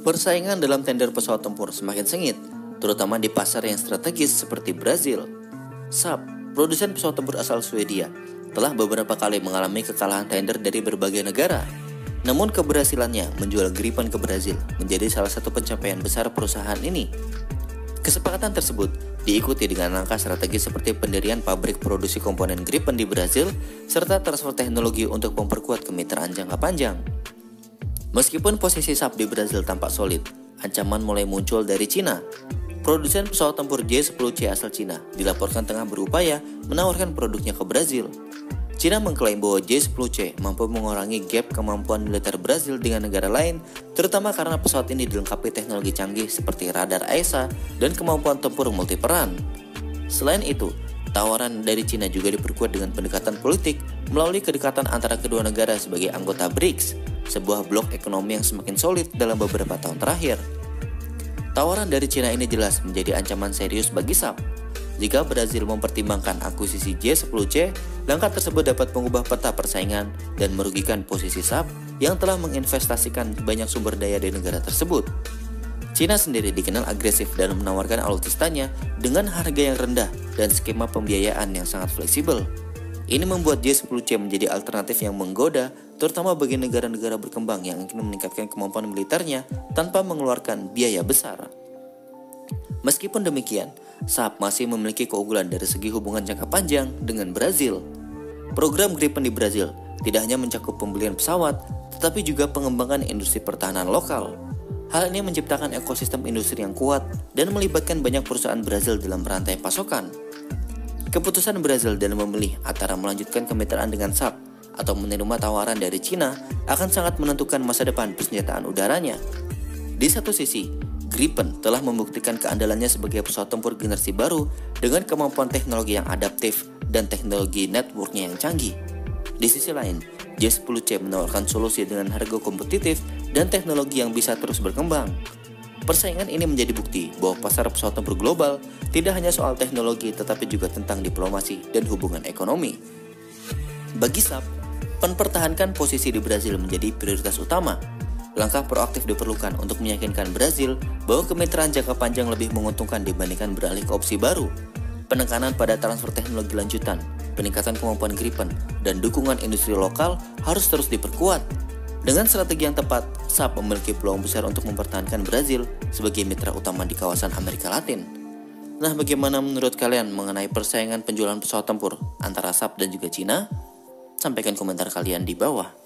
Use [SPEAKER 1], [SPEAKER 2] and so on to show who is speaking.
[SPEAKER 1] Persaingan dalam tender pesawat tempur semakin sengit, terutama di pasar yang strategis seperti Brazil. Saab, produsen pesawat tempur asal Swedia, telah beberapa kali mengalami kekalahan tender dari berbagai negara. Namun keberhasilannya menjual Gripen ke Brazil menjadi salah satu pencapaian besar perusahaan ini. Kesepakatan tersebut diikuti dengan langkah strategis seperti pendirian pabrik produksi komponen Gripen di Brazil serta transfer teknologi untuk memperkuat kemitraan jangka panjang. Meskipun posisi Saab di Brazil tampak solid, ancaman mulai muncul dari Cina. Produsen pesawat tempur J-10C asal Cina dilaporkan tengah berupaya menawarkan produknya ke Brazil. Cina mengklaim bahwa J-10C mampu mengurangi gap kemampuan militer Brazil dengan negara lain, terutama karena pesawat ini dilengkapi teknologi canggih seperti radar AESA dan kemampuan tempur multiperan. Selain itu, tawaran dari Cina juga diperkuat dengan pendekatan politik melalui kedekatan antara kedua negara sebagai anggota BRICS, sebuah blok ekonomi yang semakin solid dalam beberapa tahun terakhir. Tawaran dari Cina ini jelas menjadi ancaman serius bagi Saab. Jika Brazil mempertimbangkan akuisisi J-10C, langkah tersebut dapat mengubah peta persaingan dan merugikan posisi Saab yang telah menginvestasikan banyak sumber daya di negara tersebut. Cina sendiri dikenal agresif dan menawarkan alutsistanya dengan harga yang rendah dan skema pembiayaan yang sangat fleksibel. Ini membuat J-10C menjadi alternatif yang menggoda, terutama bagi negara-negara berkembang yang ingin meningkatkan kemampuan militernya tanpa mengeluarkan biaya besar. Meskipun demikian, Saab masih memiliki keunggulan dari segi hubungan jangka panjang dengan Brazil. Program Gripen di Brazil tidak hanya mencakup pembelian pesawat, tetapi juga pengembangan industri pertahanan lokal. Hal ini menciptakan ekosistem industri yang kuat dan melibatkan banyak perusahaan Brazil dalam rantai pasokan. Keputusan Brazil dalam memilih antara melanjutkan kemitraan dengan Saab atau menerima tawaran dari Cina akan sangat menentukan masa depan persenjataan udaranya. Di satu sisi, Gripen telah membuktikan keandalannya sebagai pesawat tempur generasi baru dengan kemampuan teknologi yang adaptif dan teknologi networknya yang canggih. Di sisi lain, J-10C menawarkan solusi dengan harga kompetitif dan teknologi yang bisa terus berkembang. Persaingan ini menjadi bukti bahwa pasar pesawat tempur global tidak hanya soal teknologi tetapi juga tentang diplomasi dan hubungan ekonomi. Bagi Saab, mempertahankan posisi di Brazil menjadi prioritas utama. Langkah proaktif diperlukan untuk meyakinkan Brazil bahwa kemitraan jangka panjang lebih menguntungkan dibandingkan beralih ke opsi baru. Penekanan pada transfer teknologi lanjutan, peningkatan kemampuan Gripen, dan dukungan industri lokal harus terus diperkuat. Dengan strategi yang tepat, Saab memiliki peluang besar untuk mempertahankan Brazil sebagai mitra utama di kawasan Amerika Latin. Nah, bagaimana menurut kalian mengenai persaingan penjualan pesawat tempur antara Saab dan juga Cina? Sampaikan komentar kalian di bawah.